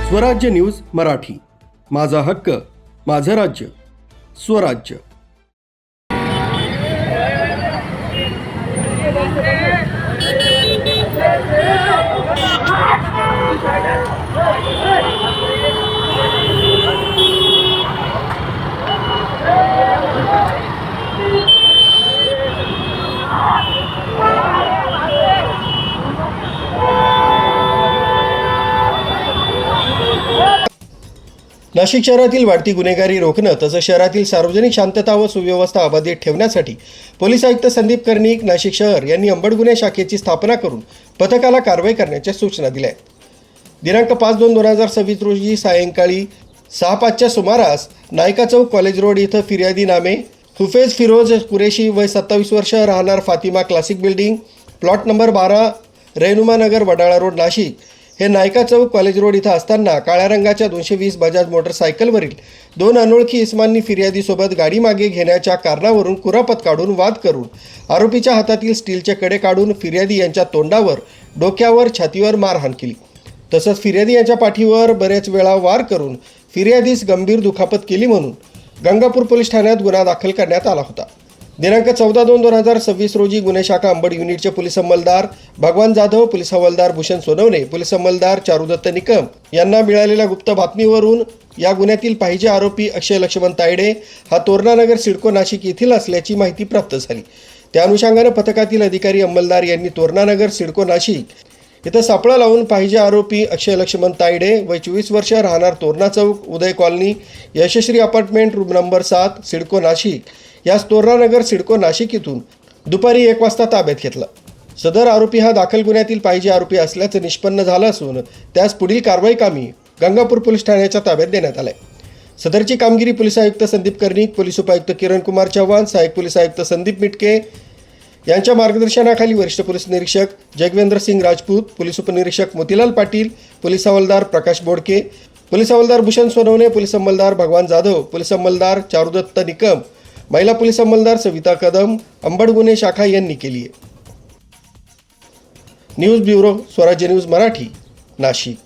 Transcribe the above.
स्वराज्य न्यूज मराठी, माझा हक्क माझं राज्य स्वराज्य। नाशिक शहरातील वाढती गुन्हेगारी रोखणं तसंच शहरातील सार्वजनिक शांतता व सुव्यवस्था अबाधित ठेवण्यासाठी पोलीस आयुक्त संदीप कर्णिक नाशिक शहर यांनी अंबड गुन्हे शाखेची स्थापना करून पथकाला कारवाई करण्याच्या सूचना दिल्या आहेत। दिनांक 5/2/2026 रोजी सायंकाळी 6:05च्या सुमारास नायका चौक कॉलेज रोड इथं फिर्यादी नामे हुफेज फिरोज कुरेशी वय 27 वर्ष राहणार Fatima classic building plot number 12 रेनुमा नगर वडाळा रोड नाशिक हे नायका चौक कॉलेज रोड इथं असताना काळ्या रंगाच्या 220 बजाज मोटरसायकलवरील 2 अनोळखी इसमांनी फिर्यादीसोबत गाडी मागे घेण्याच्या कारणावरून कुरापत काढून वाद करून आरोपीच्या हातातील स्टीलचे कडे काढून फिर्यादी यांच्या तोंडावर, डोक्यावर, छातीवर मारहाण केली। तसंच फिर्यादी यांच्या पाठीवर बरेच वेळा वार करून फिर्यादीस गंभीर दुखापत केली म्हणून गंगापूर पोलीस ठाण्यात गुन्हा दाखल करण्यात आला होता। दिनांक 14/2/2026 रोजी गुन्हे शाखा अंबड युनिटचे पोलीस अंमलदार भगवान जाधव, पोलीस हवालदार भूषण सोनवणे, पोलीस अंमलदार चारुदत्त निकम यांना मिळालेल्या गुप्त बातमीवरून या गुन्ह्यातील पाहिजे आरोपी अक्षय लक्ष्मण तायडे हा तोरणानगर सिडको नाशिक येथील असल्याची माहिती प्राप्त झाली। त्या अनुषंगाने पथकातील अधिकारी अंमलदार यांनी तोरणानगर सिडको नाशिक इथं सापळा लावून पाहिजे आरोपी अक्षय लक्ष्मण तायडे वय 24 वर्ष राहणार Torana Chowk Uday colony Yashashri apartment room number 7 CIDCO Nashik यास तोरणानगर सिडको नाशिक इथून दुपारी 1 वाजता ताब्यात घेतला। सदर आरोपी हा दाखल गुन्ह्यातील पाहिजे आरोपी असल्याचं निष्पन्न झालं असून त्यास पुढील कारवाई कामी गंगापूर पोलीस ठाण्याच्या ताब्यात देण्यात आलंय। सदरची कामगिरी पोलीस आयुक्त संदीप कर्णिक, पोलीस उपायुक्त किरण कुमार चव्हाण, सहाय्यक पोलीस आयुक्त संदीप मिटके यांच्या मार्गदर्शनाखाली वरिष्ठ पोलीस निरीक्षक जगवेंद्र सिंग राजपूत, पोलीस उपनिरीक्षक मोतीलाल पाटील, पोलीस हवालदार प्रकाश बोडके, पोलीस हवालदार भूषण सोनवणे, पोलीस अंमलदार भगवान जाधव, पोलीस अंमलदार चारुदत्त निकम, महिला पोलीस अंमलदार सविता कदम, अंबड गुन्हे शाखा यांनी केली आहे। न्यूज ब्युरो, स्वराज्य न्यूज मराठी, नाशिक।